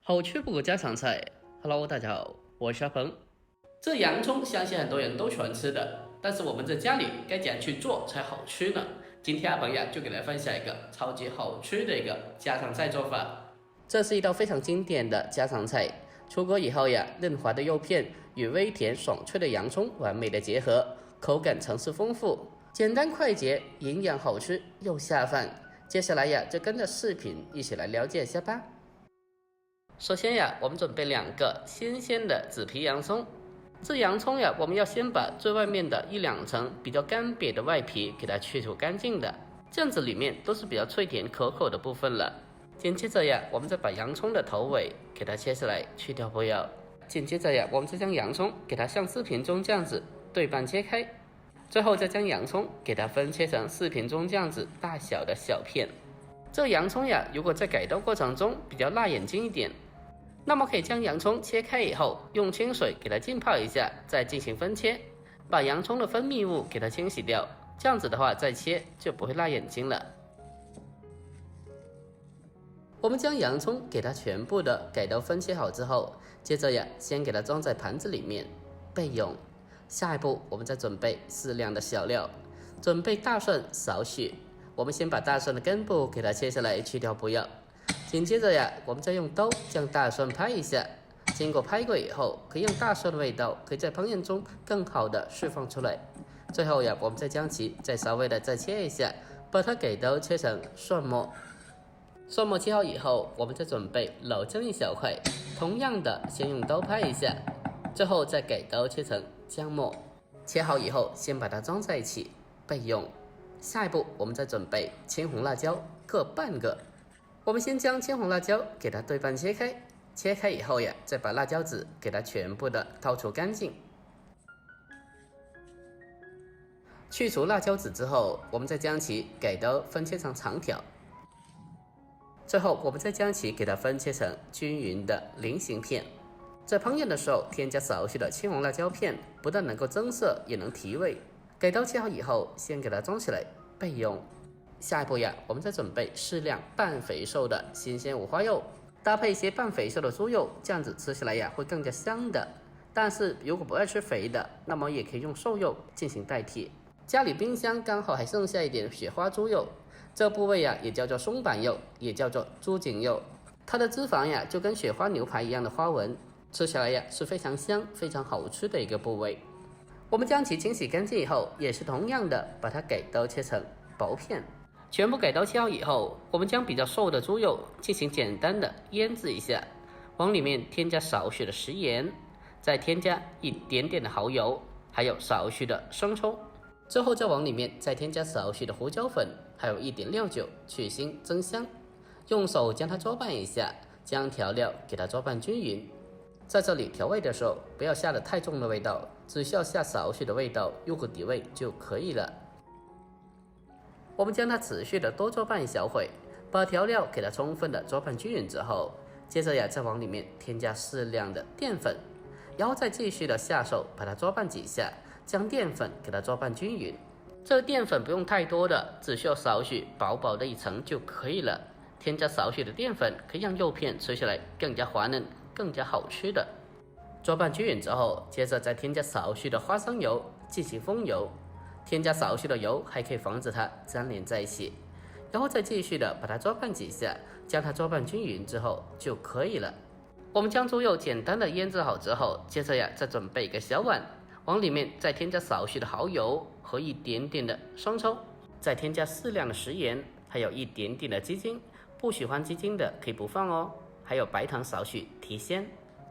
好吃不过家常菜。Hello， 大家好，我是阿鹏。这洋葱相信很多人都喜欢吃的，但是我们在家里该怎样去做才好吃呢？今天阿鹏呀就给大家分享一个超级好吃的一个家常菜做法。这是一道非常经典的家常菜，出锅以后呀，嫩滑的肉片与微甜爽脆的洋葱完美的结合，口感层次丰富，简单快捷，营养好吃又下饭。接下来呀，就跟着视频一起来了解一下吧。首先呀，我们准备2个新鲜的紫皮洋葱。这洋葱呀，我们要先把最外面的1-2层比较干瘪的外皮给它去除干净的，这样子里面都是比较脆甜可口的部分了。紧接着呀，我们再把洋葱的头尾给它切下来，去掉不要。紧接着呀，我们再将洋葱给它像视频中这样子对半切开，最后再将洋葱给它分切成视频中这样子大小的小片。这洋葱呀，如果在改刀过程中比较辣眼睛一点，那么可以将洋葱切开以后，用清水给它浸泡一下，再进行分切，把洋葱的分泌物给它清洗掉，这样子的话再切就不会辣眼睛了。我们将洋葱给它全部的改刀分切好之后，接着呀，先给它装在盘子里面备用。下一步我们再准备适量的小料，准备大蒜少许，我们先把大蒜的根部给它切下来，去掉不要。紧接着呀，我们再用刀将大蒜拍一下，经过拍过以后，可以让大蒜的味道可以在烹饪中更好的释放出来。最后呀，我们再将其稍微的再切一下，把它给刀切成蒜末。蒜末切好以后，我们再准备老姜1小块，同样的先用刀拍一下，最后再给刀切成姜末。切好以后，先把它装在一起备用。下一步我们再准备青红辣椒各半个。我们先将青红辣椒给它对半切开，切开以后呀，再把辣椒籽给它全部的掏除干净。去除辣椒籽之后，我们再将其给刀分切成长条。最后我们再将其给它分切成均匀的菱形片。在烹饪的时候添加少许的青红辣椒片，不但能够增色，也能提味。给刀切好以后，先给它装起来备用。下一步呀，我们再准备适量半肥瘦的新鲜五花肉，搭配一些半肥瘦的猪肉，这样子吃起来呀会更加香的。但是如果不爱吃肥的，那么也可以用瘦肉进行代替。家里冰箱刚好还剩下一点雪花猪肉，这部位呀也叫做松板肉，也叫做猪颈肉，它的脂肪呀就跟雪花牛排一样的花纹，吃起来呀是非常香非常好吃的一个部位。我们将其清洗干净以后，也是同样的把它给刀切成薄片。全部给刀切好以后，我们将比较瘦的猪肉进行简单的腌制一下，往里面添加少许的食盐，再添加一点点的蚝油，还有少许的生抽，之后再往里面再添加少许的胡椒粉，还有一点料酒去腥增香，用手将它搅拌一下，将调料给它搅拌均匀。在这里调味的时候不要下得太重的味道，只需要下少许的味道入口底味就可以了。我们将它持续的多搅拌1小会，把调料给它充分的搅拌均匀之后，接着呀再往里面添加适量的淀粉，然后再继续的下手把它搅拌几下，将淀粉给它搅拌均匀。这个淀粉不用太多的，只需要少许薄薄的一层就可以了。添加少许的淀粉可以让肉片吃起来更加滑嫩，更加好吃的。搅拌均匀之后，接着再添加少许的花生油进行封油。添加少许的油还可以防止它粘连在一起，然后再继续的把它搅拌几下，将它搅拌均匀之后就可以了。我们将猪肉简单的腌制好之后，接着呀再准备一个小碗，往里面再添加少许的蚝油和一点点的生抽，再添加适量的食盐，还有一点点的鸡精，不喜欢鸡精的可以不放哦，还有白糖少许提鲜，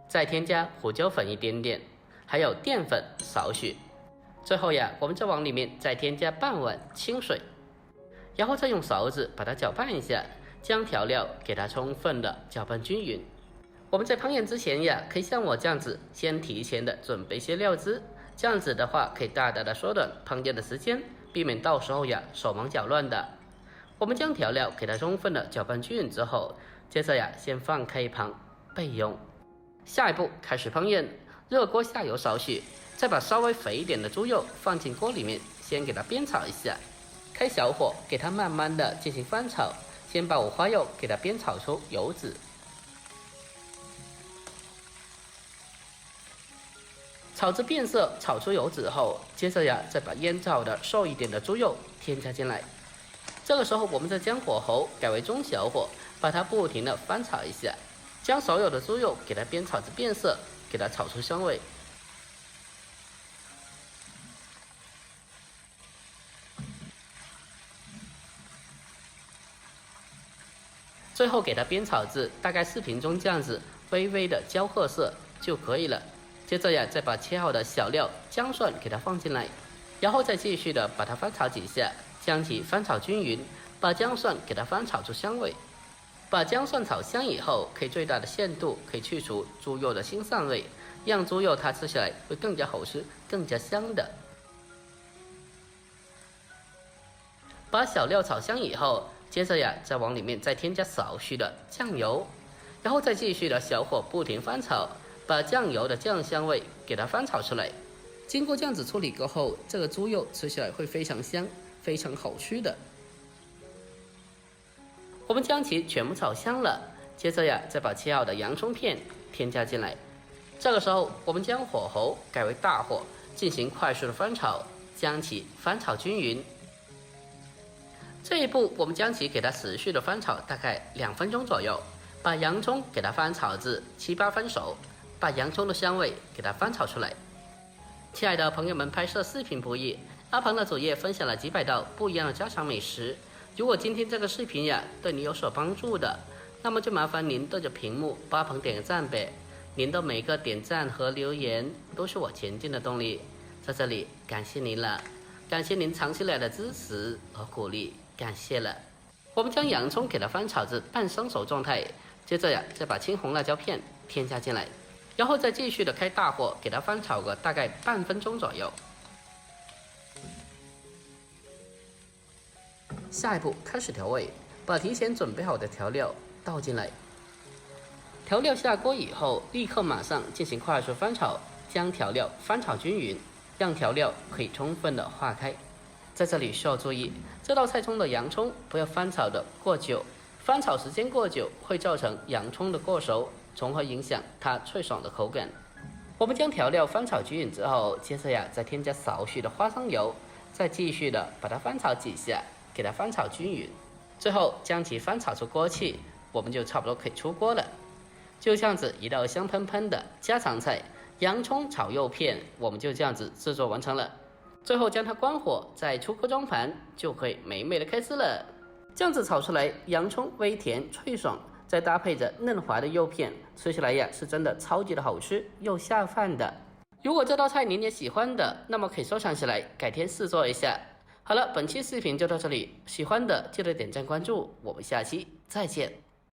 再添加胡椒粉一点点，还有淀粉少许。最后呀，我们再往里面再添加半碗清水，然后再用勺子把它搅拌一下，将调料给它充分的搅拌均匀。我们在烹饪之前呀，可以像我这样子，先提前的准备一些料汁，这样子的话可以大大的缩短烹饪的时间，避免到时候呀手忙脚乱的。我们将调料给它充分的搅拌均匀之后，接着呀先放开一旁备用。下一步开始烹饪，热锅下油少许，再把稍微肥一点的猪肉放进锅里面，先给它煸炒一下，开小火给它慢慢的进行翻炒，先把五花肉给它煸炒出油脂。炒至变色，炒出油脂后，接着呀，再把腌炒的瘦一点的猪肉添加进来。这个时候，我们再将火候改为中小火，把它不停的翻炒一下，将所有的猪肉给它煸炒至变色，给它炒出香味。最后给它煸炒至大概4分钟这样子，微微的焦褐色就可以了。接着呀，再把切好的小料、姜蒜给它放进来，然后再继续的把它翻炒几下，将其翻炒均匀，把姜蒜给它翻炒出香味。把姜蒜炒香以后，可以最大的限度可以去除猪肉的腥膻味，让猪肉它吃起来会更加好吃、更加香的。把小料炒香以后，接着呀，再往里面再添加少许的酱油，然后再继续的小火不停翻炒，把酱油的酱香味给它翻炒出来。经过这样子处理过后，这个猪肉吃起来会非常香，非常好吃的。我们将其全部炒香了，接着呀，再把切好的洋葱片添加进来。这个时候，我们将火候改为大火，进行快速的翻炒，将其翻炒均匀。这一步，我们将其给它持续的翻炒大概2分钟左右，把洋葱给它翻炒至7、8分熟，把洋葱的香味给它翻炒出来。亲爱的朋友们，拍摄视频不易，阿鹏的主页分享了几百道不一样的家常美食。如果今天这个视频呀对你有所帮助的，那么就麻烦您对着屏幕帮阿鹏点个赞呗。您的每个点赞和留言都是我前进的动力，在这里感谢您了，感谢您长期来的支持和鼓励，感谢了。我们将洋葱给它翻炒至半生熟状态，接着呀再把青红辣椒片添加进来，然后再继续的开大火给它翻炒个大概半分钟左右。下一步开始调味，把提前准备好的调料倒进来。调料下锅以后，立刻马上进行快速翻炒，将调料翻炒均匀，让调料可以充分的化开。在这里需要注意，这道菜中的洋葱不要翻炒的过久，翻炒时间过久会造成洋葱的过熟，从而影响它脆爽的口感。我们将调料翻炒均匀之后，接着呀再添加少许的花生油，再继续的把它翻炒几下，给它翻炒均匀，最后将其翻炒出锅气，我们就差不多可以出锅了。就这样子一道香喷喷的家常菜洋葱炒肉片，我们就这样子制作完成了。最后将它关火，再出锅装盘，就可以美美的开吃了。这样子炒出来，洋葱微甜脆爽，再搭配着嫩滑的肉片，吃起来呀是真的超级的好吃又下饭的。如果这道菜您也喜欢的，那么可以收藏起来，改天试做一下。好了，本期视频就到这里，喜欢的记得点赞关注，我们下期再见。